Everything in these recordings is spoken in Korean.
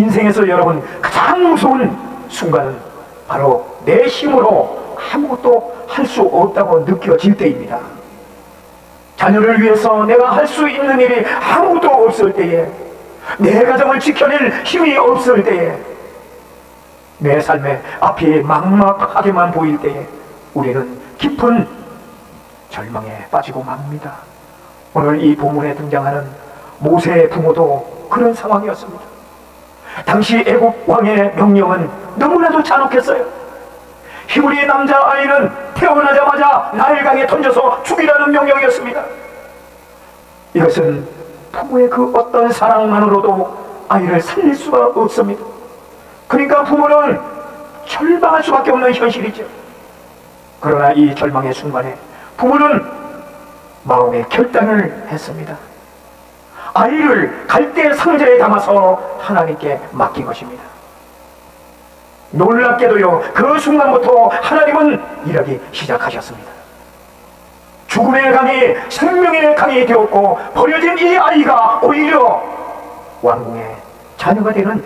인생에서 여러분 가장 무서운 순간은 바로 내 힘으로 아무것도 할 수 없다고 느껴질 때입니다. 자녀를 위해서 내가 할 수 있는 일이 아무것도 없을 때에, 내 가정을 지켜낼 힘이 없을 때에, 내 삶의 앞이 막막하게만 보일 때에 우리는 깊은 절망에 빠지고 맙니다. 오늘 이 본문에 등장하는 모세의 부모도 그런 상황이었습니다. 당시 애국 왕의 명령은 너무나도 잔혹했어요. 히브리 남자아이는 태어나자마자 나일강에 던져서 죽이라는 명령이었습니다. 이것은 부모의 그 어떤 사랑만으로도 아이를 살릴 수가 없습니다. 그러니까 부모는 절망할 수밖에 없는 현실이죠. 그러나 이 절망의 순간에 부모는 마음의 결단을 했습니다. 아이를 갈대 상자에 담아서 하나님께 맡긴 것입니다. 놀랍게도요, 그 순간부터 하나님은 일하기 시작하셨습니다. 죽음의 강이 생명의 강이 되었고, 버려진 이 아이가 오히려 왕궁의 자녀가 되는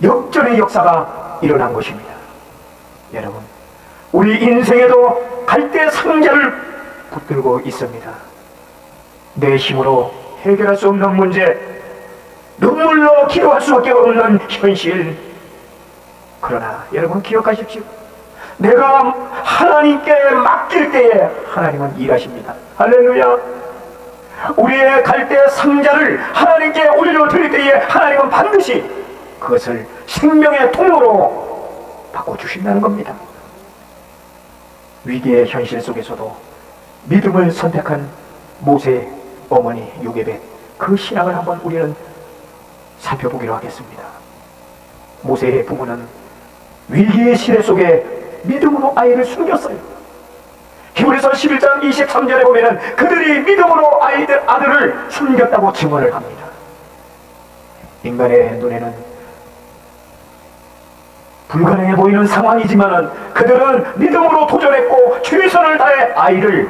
역전의 역사가 일어난 것입니다. 여러분, 우리 인생에도 갈대 상자를 붙들고 있습니다. 내 힘으로 해결할 수 없는 문제, 눈물로 기도할 수밖에 없는 현실. 그러나 여러분 기억하십시오. 내가 하나님께 맡길 때에 하나님은 일하십니다. 할렐루야. 우리의 갈대 상자를 하나님께 올려드릴 때에 하나님은 반드시 그것을 생명의 통로로 바꿔주신다는 겁니다. 위기의 현실 속에서도 믿음을 선택한 모세의 어머니 요게벳, 그 신앙을 한번 우리는 살펴보기로 하겠습니다. 모세의 부모는 위기의 시대 속에 믿음으로 아이를 숨겼어요. 히브리서 11장 23절에 보면은 그들이 믿음으로 아들을 숨겼다고 증언을 합니다. 인간의 눈에는 불가능해 보이는 상황이지만은 그들은 믿음으로 도전했고 최선을 다해 아이를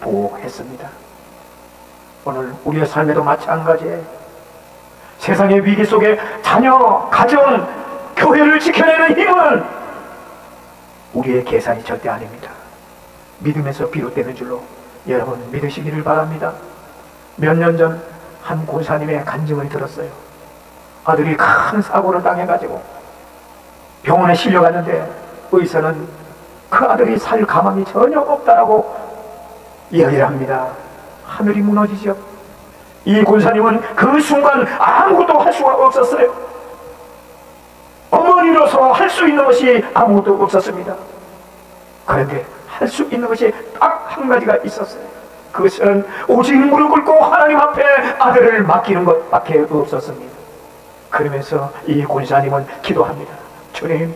보호했습니다. 오늘 우리의 삶에도 마찬가지예요. 세상의 위기 속에 자녀, 가정, 교회를 지켜내는 힘은 우리의 계산이 절대 아닙니다. 믿음에서 비롯되는 줄로 여러분 믿으시기를 바랍니다. 몇 년 전 한 권사님의 간증을 들었어요. 아들이 큰 사고를 당해가지고 병원에 실려갔는데 의사는 그 아들이 살 가망이 전혀 없다라고 이야기를 합니다. 하늘이 무너지죠. 이 권사님은 그 순간 아무것도 할 수가 없었어요. 어머니로서 할 수 있는 것이 아무것도 없었습니다. 그런데 할 수 있는 것이 딱 한 가지가 있었어요. 그것은 오직 무릎 꿇고 하나님 앞에 아들을 맡기는 것밖에 없었습니다. 그러면서 이 권사님은 기도합니다. 주님,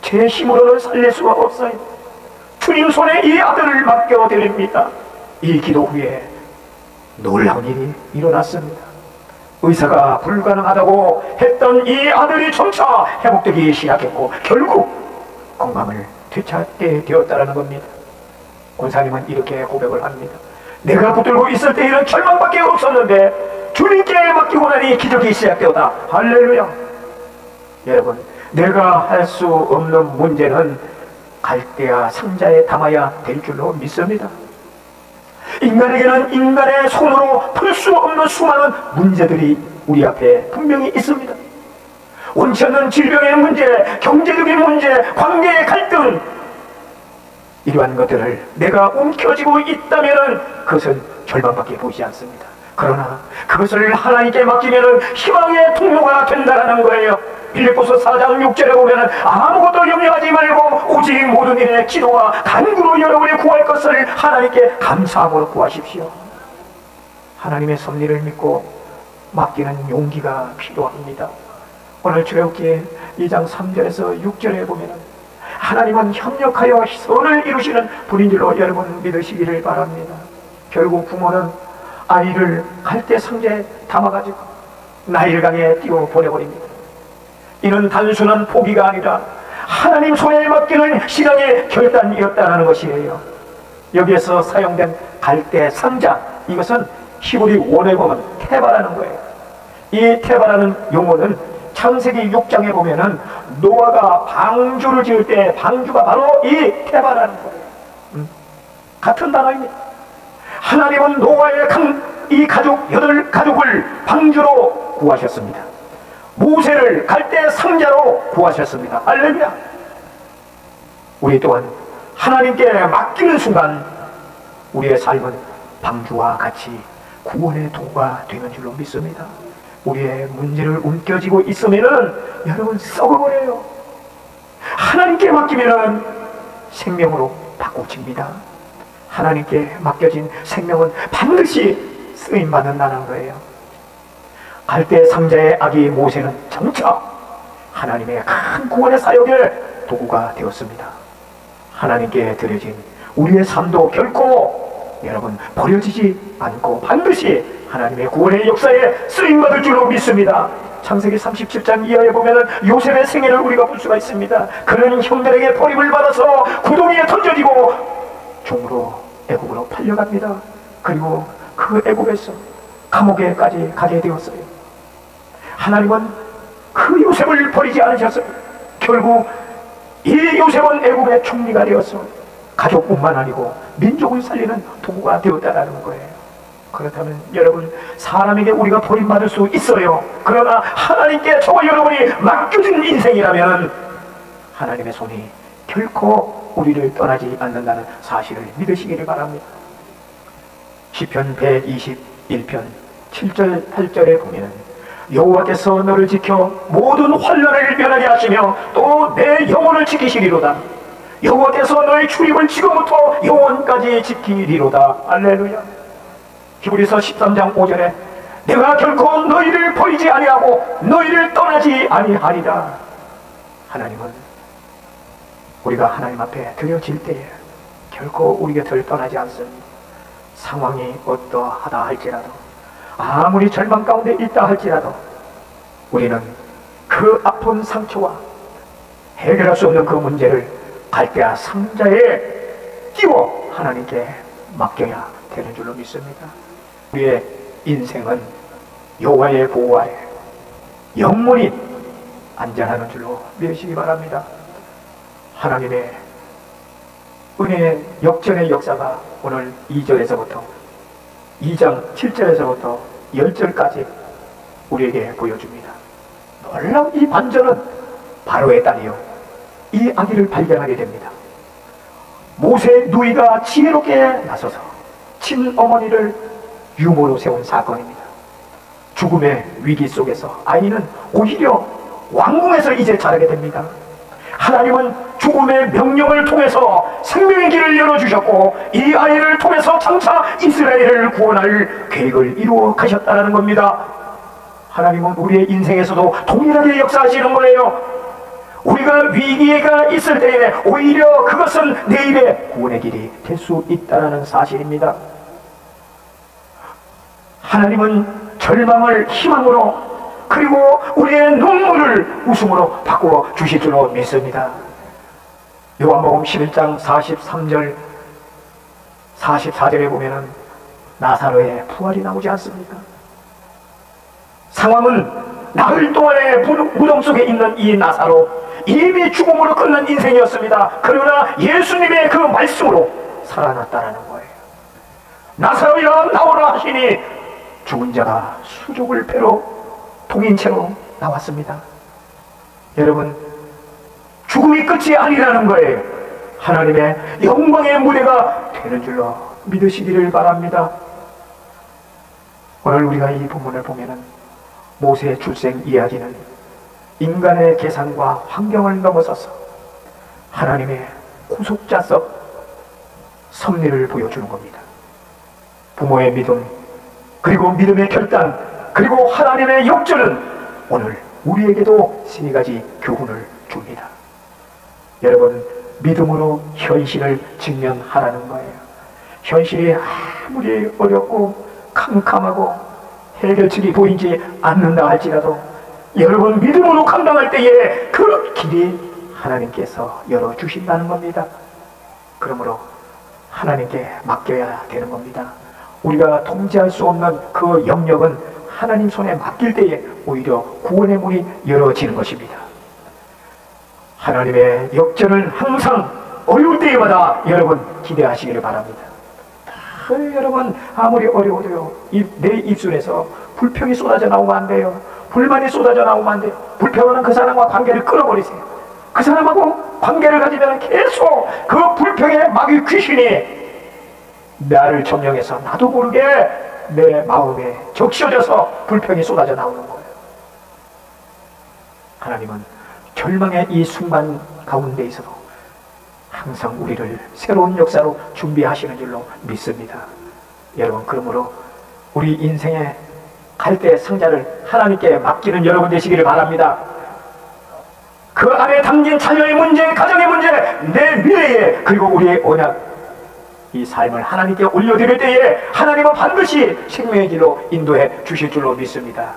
제 힘으로는 살릴 수가 없어요. 주님 손에 이 아들을 맡겨드립니다. 이 기도 후에 놀라운 일이 일어났습니다. 의사가 불가능하다고 했던 이 아들이 점차 회복되기 시작했고 결국 건강을 되찾게 되었다는 겁니다. 권사님은 이렇게 고백을 합니다. 내가 붙들고 있을 때에는 절망밖에 없었는데 주님께 맡기고 나니 기적이 시작되었다. 할렐루야. 여러분, 내가 할 수 없는 문제는 갈대와 상자에 담아야 될 줄로 믿습니다. 인간에게는 인간의 손으로 풀 수 없는 수많은 문제들이 우리 앞에 분명히 있습니다. 원치 않는 질병의 문제, 경제적인 문제, 관계의 갈등, 이러한 것들을 내가 움켜쥐고 있다면 그것은 절망밖에 보이지 않습니다. 그러나 그것을 하나님께 맡기면 희망의 통로가 된다는 거예요. 빌립보서 4장 6절에 보면 아무것도 염려하지 말고 오직 모든 일에 기도와 간구로 여러분이 구할 것을 하나님께 감사함으로 구하십시오. 하나님의 섭리를 믿고 맡기는 용기가 필요합니다. 오늘 출애굽기 2장 3절에서 6절에 보면 하나님은 협력하여 선을 이루시는 분인 줄로 여러분 믿으시기를 바랍니다. 결국 부모는 아이를 갈대 상자에 담아가지고 나일강에 띄워 보내버립니다. 이는 단순한 포기가 아니라 하나님 손에 맡기는 신앙의 결단이었다는 것이에요. 여기에서 사용된 갈대 상자, 이것은 히브리 원어에 보면 테바라는 거예요. 이 테바라는 용어는 창세기 6장에 보면은 노아가 방주를 지을 때 방주가 바로 이 테바라는 거예요. 같은 단어입니다. 하나님은 노아의 이 가족 8가족을 방주로 구하셨습니다. 모세를 갈대 상자로 구하셨습니다. 할렐루야. 우리 또한 하나님께 맡기는 순간 우리의 삶은 방주와 같이 구원의 도구가 되는 줄로 믿습니다. 우리의 문제를 움켜쥐고 있으면은 여러분 썩어버려요. 하나님께 맡기면은 생명으로 바꿔집니다. 하나님께 맡겨진 생명은 반드시 쓰임받는다는 거예요. 갈대 상자의 아기 모세는 점차 하나님의 큰 구원의 사역의 도구가 되었습니다. 하나님께 드려진 우리의 삶도 결코 여러분 버려지지 않고 반드시 하나님의 구원의 역사에 쓰임받을 줄로 믿습니다. 창세기 37장 이하에 보면은 요셉의 생애를 우리가 볼 수가 있습니다. 그는 형들에게 버림을 받아서 구덩이에 던져지고 종으로 애굽으로 팔려갑니다. 그리고 그 애굽에서 감옥에까지 가게 되었어요. 하나님은 그 요셉을 버리지 않으셨어요. 결국 이 요셉은 애굽의 총리가 되어서 가족뿐만 아니고 민족을 살리는 도구가 되었다는 거예요. 그렇다면 여러분, 사람에게 우리가 버림받을 수 있어요. 그러나 하나님께 저와 여러분이 맡겨진 인생이라면 하나님의 손이 결코 우리를 떠나지 않는다는 사실을 믿으시기를 바랍니다. 시편 121편 7절 8절에 보면 여호와께서 너를 지켜 모든 환난을 면하게 하시며 또 내 영혼을 지키시리로다. 여호와께서 너의 출입을 지금부터 영원까지 지키리로다. 할렐루야. 히브리서 13장 5절에 내가 결코 너희를 버리지 아니하고 너희를 떠나지 아니하리라. 하나님은 우리가 하나님 앞에 드려질 때에 결코 우리 곁을 떠나지 않습니다. 상황이 어떠하다 할지라도, 아무리 절망 가운데 있다 할지라도 우리는 그 아픈 상처와 해결할 수 없는 그 문제를 갈대아 상자에 띄워 하나님께 맡겨야 되는 줄로 믿습니다. 우리의 인생은 여호와의 보호 아래 영원히 안전하는 줄로 믿으시기 바랍니다. 하나님의 은혜의 역전의 역사가 오늘 2절에서부터 2장 7절에서부터 10절까지 우리에게 보여줍니다. 놀라운 이 반전은 바로의 딸이요 이 아기를 발견하게 됩니다. 모세 누이가 지혜롭게 나서서 친어머니를 유모로 세운 사건입니다. 죽음의 위기 속에서 아이는 오히려 왕궁에서 이제 자라게 됩니다. 하나님은 죽음의 명령을 통해서 생명의 길을 열어주셨고 이 아이를 통해서 장차 이스라엘을 구원할 계획을 이루어 가셨다는 겁니다. 하나님은 우리의 인생에서도 동일하게 역사하시는 거예요. 우리가 위기가 있을 때에 오히려 그것은 내일의 구원의 길이 될 수 있다는 사실입니다. 하나님은 절망을 희망으로 그리고 우리의 눈물을 웃음으로 바꾸어 주실 줄로 믿습니다. 요한복음 11장 43절 44절에 보면은 나사로의 부활이 나오지 않습니까? 상황은 나흘 동안의 무덤 속에 있는 이 나사로 이미 죽음으로 끝난 인생이었습니다. 그러나 예수님의 그 말씀으로 살아났다는 거예요. 나사로야 나오라 하시니 죽은 자가 수족을 배로 동인채로 나왔습니다. 여러분, 죽음이 끝이 아니라는 거예요. 하나님의 영광의 무대가 되는 줄로 믿으시기를 바랍니다. 오늘 우리가 이 본문을 보면은 모세의 출생 이야기는 인간의 계산과 환경을 넘어서서 하나님의 구속자적 섭리를 보여주는 겁니다. 부모의 믿음, 그리고 믿음의 결단, 그리고 하나님의 역전은 오늘 우리에게도 세 가지 교훈을 줍니다. 여러분, 믿음으로 현실을 직면하라는 거예요. 현실이 아무리 어렵고 캄캄하고 해결책이 보이지 않는다 할지라도 여러분 믿음으로 감당할 때에 그 길이 하나님께서 열어주신다는 겁니다. 그러므로 하나님께 맡겨야 되는 겁니다. 우리가 통제할 수 없는 그 영역은 하나님 손에 맡길 때에 오히려 구원의 문이 열어지는 것입니다. 하나님의 역전을 항상 어려울 때마다 여러분 기대하시기를 바랍니다. 여러분 아무리 어려워도요, 내 입술에서 불평이 쏟아져 나오면 안 돼요. 불만이 쏟아져 나오면 안 돼요. 불평하는 그 사람과 관계를 끊어버리세요. 그 사람하고 관계를 가지면 계속 그 불평의 마귀 귀신이 나를 점령해서 나도 모르게 내 마음에 적셔져서 불평이 쏟아져 나오는 거예요. 하나님은 절망의 이 순간 가운데 있어도 항상 우리를 새로운 역사로 준비하시는 줄로 믿습니다. 여러분, 그러므로 우리 인생의 갈대 상자를 하나님께 맡기는 여러분 되시기를 바랍니다. 그 안에 담긴 자녀의 문제, 가정의 문제, 내 미래에, 그리고 우리의 언약, 이 삶을 하나님께 올려드릴 때에 하나님은 반드시 생명의 길로 인도해 주실 줄로 믿습니다.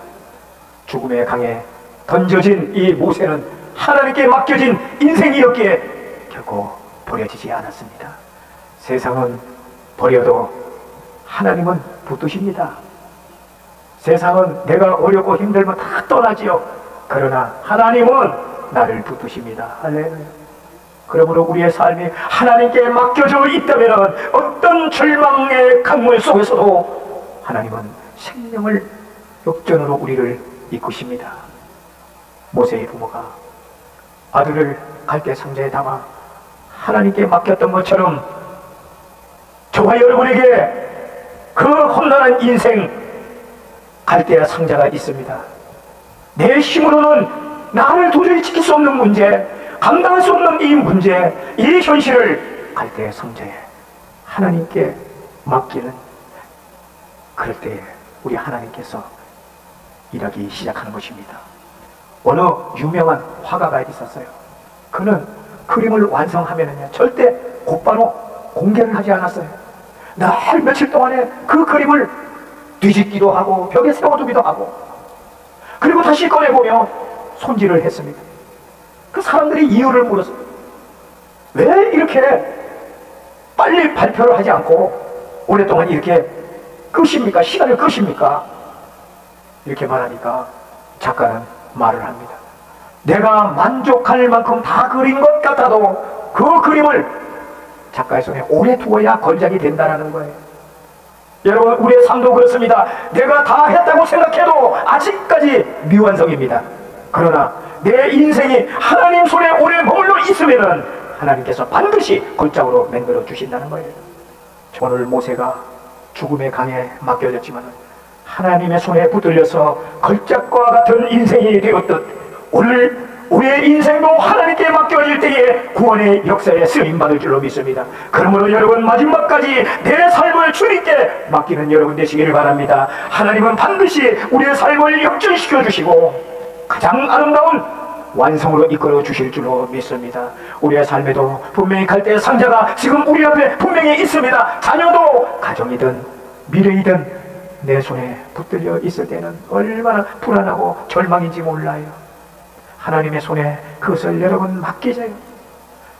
죽음의 강에 던져진 이 모세는 하나님께 맡겨진 인생이었기에 결코 버려지지 않았습니다. 세상은 버려도 하나님은 붙드십니다. 세상은 내가 어렵고 힘들면 다 떠나지요. 그러나 하나님은 나를 붙드십니다. 할렐루야. 그러므로 우리의 삶이 하나님께 맡겨져 있다면 어떤 절망의 강물 속에서도 하나님은 생명을 역전으로 우리를 이끄십니다. 모세의 부모가 아들을 갈대 상자에 담아 하나님께 맡겼던 것처럼 저와 여러분에게 그 험난한 인생 갈대아 상자가 있습니다. 내 힘으로는 나를 도저히 지킬 수 없는 문제, 감당할 수 없는 이 문제, 이 현실을 갈대아 상자에 하나님께 맡기는, 그럴 때 우리 하나님께서 일하기 시작하는 것입니다. 어느 유명한 화가가 있었어요. 그는 그림을 완성하면은요, 절대 곧바로 공개를 하지 않았어요. 날 며칠 동안에 그 그림을 뒤집기도 하고 벽에 세워두기도 하고, 그리고 다시 꺼내보며 손질을 했습니다. 그 사람들이 이유를 물었어요. 왜 이렇게 빨리 발표를 하지 않고 오랫동안 이렇게 끄십니까? 시간을 끄십니까? 이렇게 말하니까 작가는 말을 합니다. 내가 만족할 만큼 다 그린 것 같아도 그 그림을 작가의 손에 오래 두어야 걸작이 된다는 거예요. 여러분, 우리의 삶도 그렇습니다. 내가 다 했다고 생각해도 아직까지 미완성입니다. 그러나 내 인생이 하나님 손에 오래 머물러 있으면 하나님께서 반드시 걸작으로 만들어 주신다는 거예요. 오늘 모세가 죽음의 강에 맡겨졌지만 하나님의 손에 붙들려서 걸작과 같은 인생이 되었듯, 오늘 우리의 인생도 하나님께 맡겨질 때에 구원의 역사에 쓰임받을 줄로 믿습니다. 그러므로 여러분, 마지막까지 내 삶을 주님께 맡기는 여러분 되시기를 바랍니다. 하나님은 반드시 우리의 삶을 역전시켜 주시고 가장 아름다운 완성으로 이끌어 주실 줄로 믿습니다. 우리의 삶에도 분명히 갈대의 상자가 지금 우리 앞에 분명히 있습니다. 자녀도 가정이든 미래이든 내 손에 붙들려 있을 때는 얼마나 불안하고 절망인지 몰라요. 하나님의 손에 그것을 여러분 맡기세요.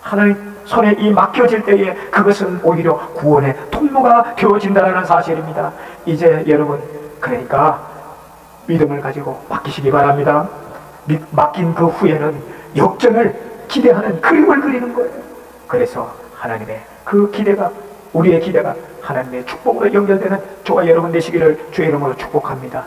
하나님 손에 이 맡겨질 때에 그것은 오히려 구원의 통로가 되어진다는 사실입니다. 이제 여러분, 그러니까 믿음을 가지고 맡기시기 바랍니다. 맡긴 그 후에는 역전을 기대하는 그림을 그리는 거예요. 그래서 하나님의 그 기대가, 우리의 기대가 하나님의 축복으로 연결되는 저와 여러분 되시기를 주의 이름으로 축복합니다.